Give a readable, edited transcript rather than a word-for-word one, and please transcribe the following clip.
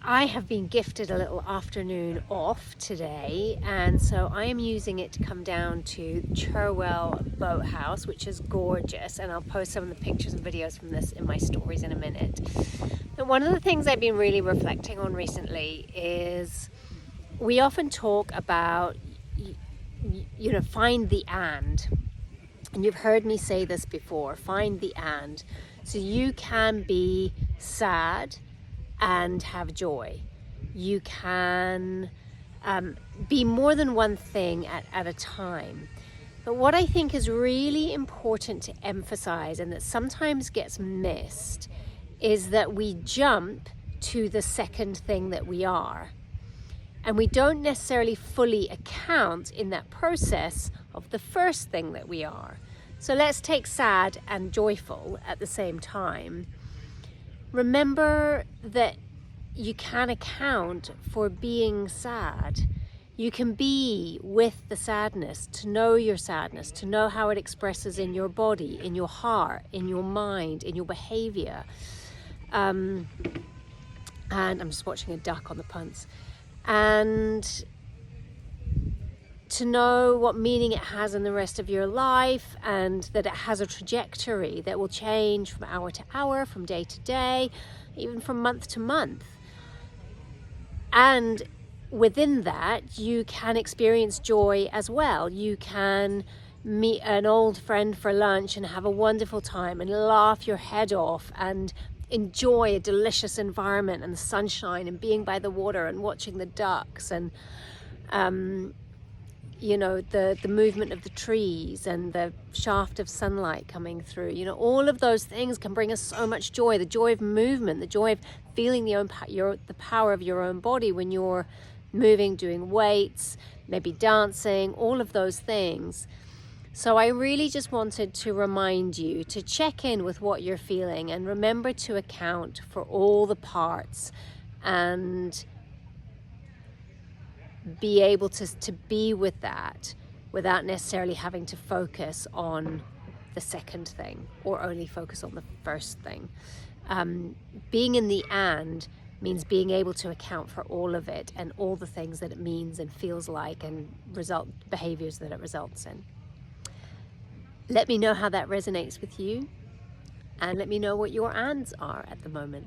I have been gifted a little afternoon off today, and so I am using it to come down to Cherwell Boathouse, which is gorgeous, and I'll post some of the pictures and videos from this in my stories in a minute. But one of the things I've been really reflecting on recently is we often talk about, find the and you've heard me say this before, find the and. So you can be sad and have joy. You can be more than one thing at a time. But what I think is really important to emphasize, and that sometimes gets missed, is that we jump to the second thing that we are. And we don't necessarily fully account in that process of the first thing that we are. So let's take sad and joyful at the same time. Remember that you can account for being sad. You can be with the sadness, to know your sadness, to know how it expresses in your body, in your heart, in your mind, in your behavior. And I'm just watching a duck on the punts. And to know what meaning it has in the rest of your life, and that it has a trajectory that will change from hour to hour, from day to day, even from month to month. And within that, you can experience joy as well. You can meet an old friend for lunch and have a wonderful time and laugh your head off and enjoy a delicious environment and the sunshine and being by the water and watching the ducks and the movement of the trees and the shaft of sunlight coming through. All of those things can bring us so much joy. The joy of movement, the joy of feeling the power of your own body when you're moving, doing weights, maybe dancing, all of those things. So I really just wanted to remind you to check in with what you're feeling and remember to account for all the parts and be able to be with that without necessarily having to focus on the second thing or only focus on the first thing. Being in the and means being able to account for all of it and all the things that it means and feels like and behaviors that it results in. Let me know how that resonates with you, and let me know what your ands are at the moment.